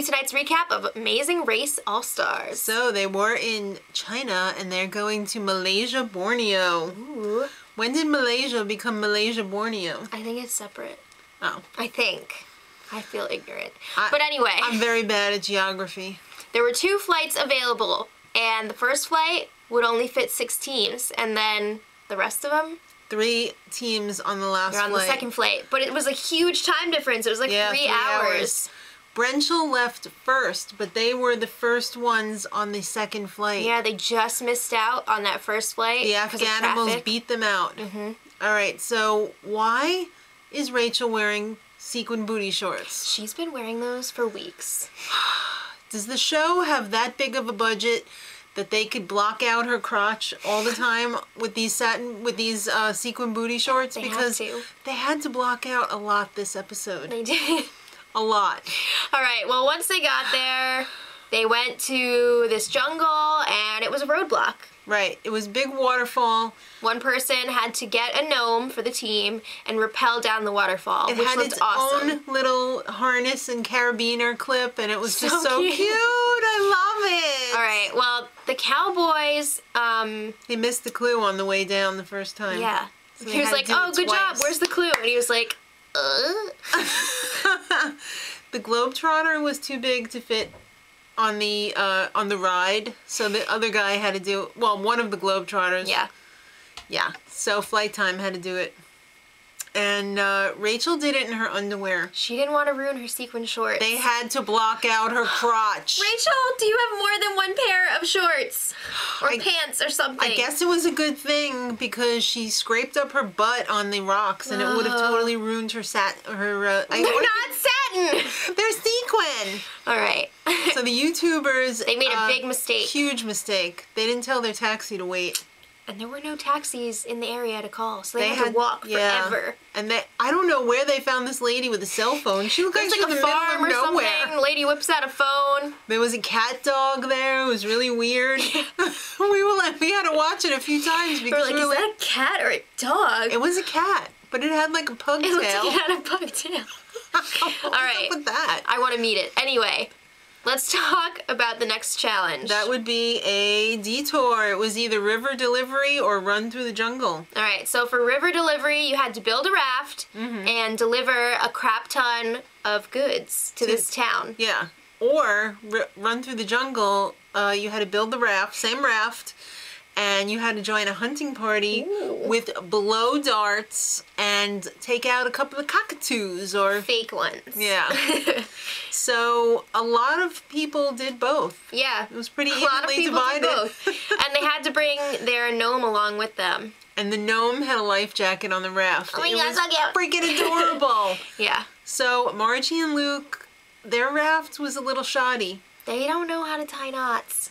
to tonight's recap of Amazing Race All-Stars. So they were in China and they're going to Malaysia, Borneo. Ooh. When did Malaysia become Malaysia, Borneo? I think it's separate. Oh. I think. I feel ignorant. But anyway. I'm very bad at geography. There were 2 flights available, and the first flight would only fit 6 teams, and then the rest of them? 3 teams on the last flight. They're on the second flight. But it was a huge time difference. It was like 3 hours. Brenchel left first, but they were the first ones on the second flight. Yeah, they just missed out on that first flight. The Afghanimals beat them out. All right, so why is Rachel wearing sequin booty shorts? She's been wearing those for weeks. Does the show have that big of a budget that they could block out her crotch all the time with these sequin booty shorts? Because they had to block out a lot this episode. They did. A lot. All right, well, once they got there, they went to this jungle, and it was a roadblock. Right. It was a big waterfall. One person had to get a gnome for the team and rappel down the waterfall, which looked awesome. It had its own little harness and carabiner clip, and it was just so cute. I love it. All right, well, the cowboys... They missed the clue on the way down the first time. Yeah. So he was like, oh, good job, where's the clue? And he was like, The Globetrotter was too big to fit on the ride, so the other guy had to do, well, one of the Globetrotters. Yeah. Yeah, so Flight Time had to do it. And Rachel did it in her underwear. She didn't want to ruin her sequin shorts. They had to block out her crotch. Rachel, do you have more than one pair of shorts? Or pants or something? I guess it was a good thing because she scraped up her butt on the rocks and it would have totally ruined her They're not satin! They're sequin! Alright. So the YouTubers... They made a big mistake. Huge mistake. They didn't tell their taxi to wait. And there were no taxis in the area to call, so they had to walk forever. And I don't know where they found this lady with a cell phone. She looked like she was in the middle of nowhere. Something. Lady whips out a phone. There was a cat dog there. It was really weird. we had to watch it a few times because is that a cat or a dog? It was a cat, but it had like a pug tail. It looked like it had a pug tail. All right. What's up with that? I want to meet it. Anyway. Let's talk about the next challenge. That would be a detour. It was either river delivery or run through the jungle. Alright, so for river delivery, you had to build a raft and deliver a crap ton of goods to this town. Yeah. Or run through the jungle, you had to build the raft, same raft, and you had to join a hunting party with blow darts and take out a couple of cockatoos or... Fake ones. Yeah. So a lot of people did both. Yeah. It was pretty evenly divided. Did both. And they had to bring their gnome along with them. And the gnome had a life jacket on the raft. Oh my God, so cute. Freaking adorable. Yeah. So Margie and Luke, their raft was a little shoddy. They don't know how to tie knots.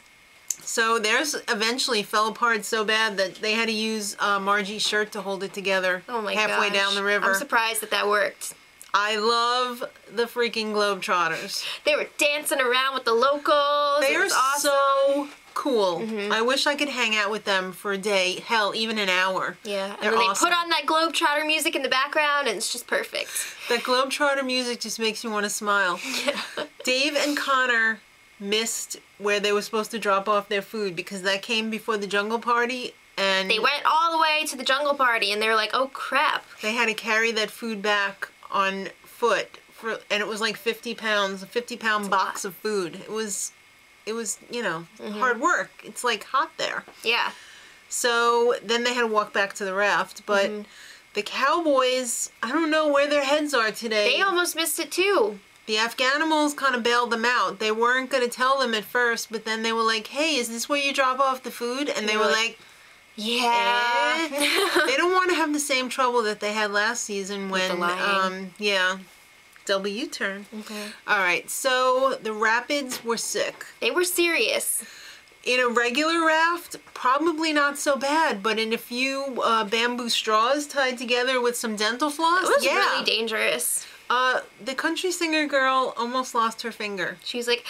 So theirs eventually fell apart so bad that they had to use Margie's shirt to hold it together halfway down the river. I'm surprised that worked. I love the freaking Globetrotters. They were dancing around with the locals. They are awesome. so cool. I wish I could hang out with them for a day, hell, even an hour. Yeah, They're and then awesome. they put on that Globetrotter music in the background and it's just perfect. That Globetrotter music just makes you want to smile. Yeah. Dave and Connor missed where they were supposed to drop off their food because that came before the jungle party, and they went all the way to the jungle party and they were like, oh crap. They had to carry that food back on foot and it was like 50 pounds, a 50-pound box of food. It was, you know, hard work. It's like hot there. Yeah. So then they had to walk back to the raft, but the cowboys, I don't know where their heads are today. They almost missed it too. The Afghanimals kind of bailed them out. They weren't going to tell them at first, but then they were like, hey, is this where you drop off the food? And they were like, yeah. They don't want to have the same trouble that they had last season when, double U-turn. All right, so the rapids were sick. They were serious. In a regular raft, probably not so bad, but in a few bamboo straws tied together with some dental floss, it was really dangerous. The country singer girl almost lost her finger. She was like,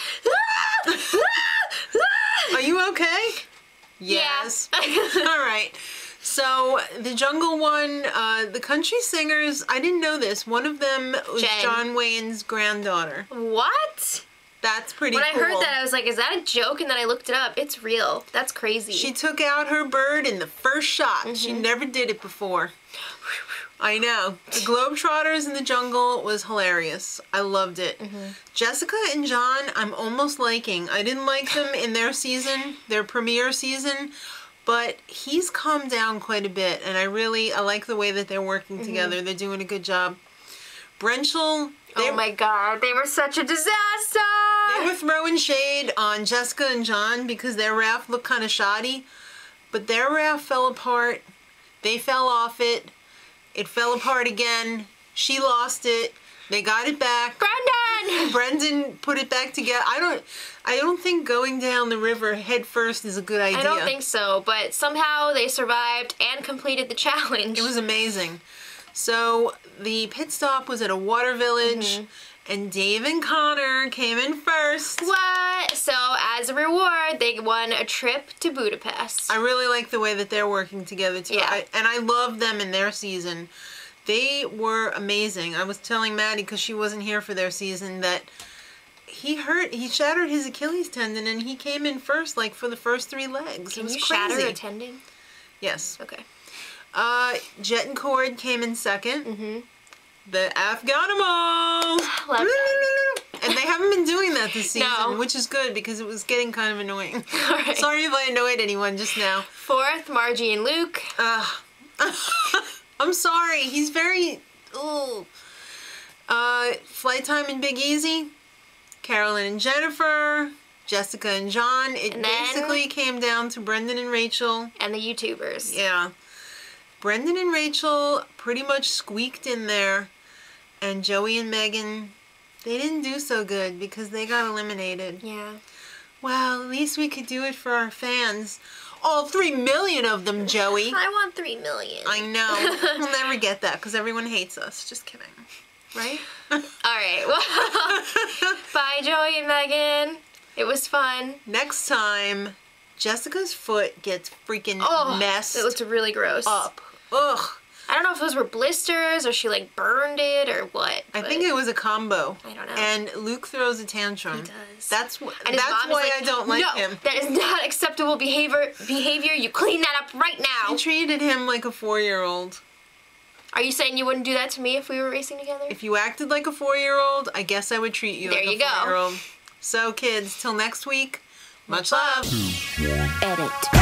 Are you okay? Yes. Yeah. All right. So the jungle one, the country singers, I didn't know this. One of them was Jen. John Wayne's granddaughter. What? That's pretty cool. When I heard that, I was like, is that a joke? And then I looked it up. It's real. That's crazy. She took out her bird in the first shot. She never did it before. I know. The Globetrotters in the jungle was hilarious. I loved it. Jessica and John, I'm almost liking. I didn't like them in their season, their premiere season, but he's calmed down quite a bit, and I like the way that they're working together. They're doing a good job. Brenchel, oh my God, they were such a disaster! They were throwing shade on Jessica and John because their raft looked kind of shoddy, but their raft fell apart. They fell off it. It fell apart again. She lost it. They got it back. Brendan put it back together. I don't think going down the river head first is a good idea. I don't think so, but somehow they survived and completed the challenge. It was amazing. So the pit stop was at a water village, and Dave and Connor came in first. What? So as a reward, they won a trip to Budapest. I really like the way that they're working together too. Yeah. And I love them in their season. They were amazing. I was telling Maddie, because she wasn't here for their season, that he shattered his Achilles tendon, and he came in first, like, for the first 3 legs. Can it was you crazy. shatter a tendon? Yes. Okay. Jet and Cord came in second. The Afghanimals! Love that. And they haven't been doing that this season, No. which is good because it was getting kind of annoying. All right. Sorry if I annoyed anyone just now. 4th, Margie and Luke. I'm sorry. He's very... Ooh. Flight Time and Big Easy. Carolyn and Jennifer. Jessica and John. It basically came down to Brendan and Rachel. And the YouTubers. Yeah. Brendan and Rachel pretty much squeaked in there. And Joey and Megan, they didn't do so good because they got eliminated. Yeah. Well, at least we could do it for our fans. All 3 million of them, Joey. I want 3 million. I know. We'll never get that because everyone hates us. Just kidding. Right? All right. Well, bye, Joey and Megan. It was fun. Next time, Jessica's foot gets freaking messed It looked really gross. up. Ugh. I don't know if those were blisters or she like burned it or what. I think it was a combo. I don't know. And Luke throws a tantrum. He does. That's And that's his mom is why like, I don't like no, him. that is not acceptable behavior. You clean that up right now. I treated him like a 4-year-old. Are you saying you wouldn't do that to me if we were racing together? If you acted like a 4-year-old, I guess I would treat you There like you a go. 4-year-old. So kids, till next week, much love. Edit.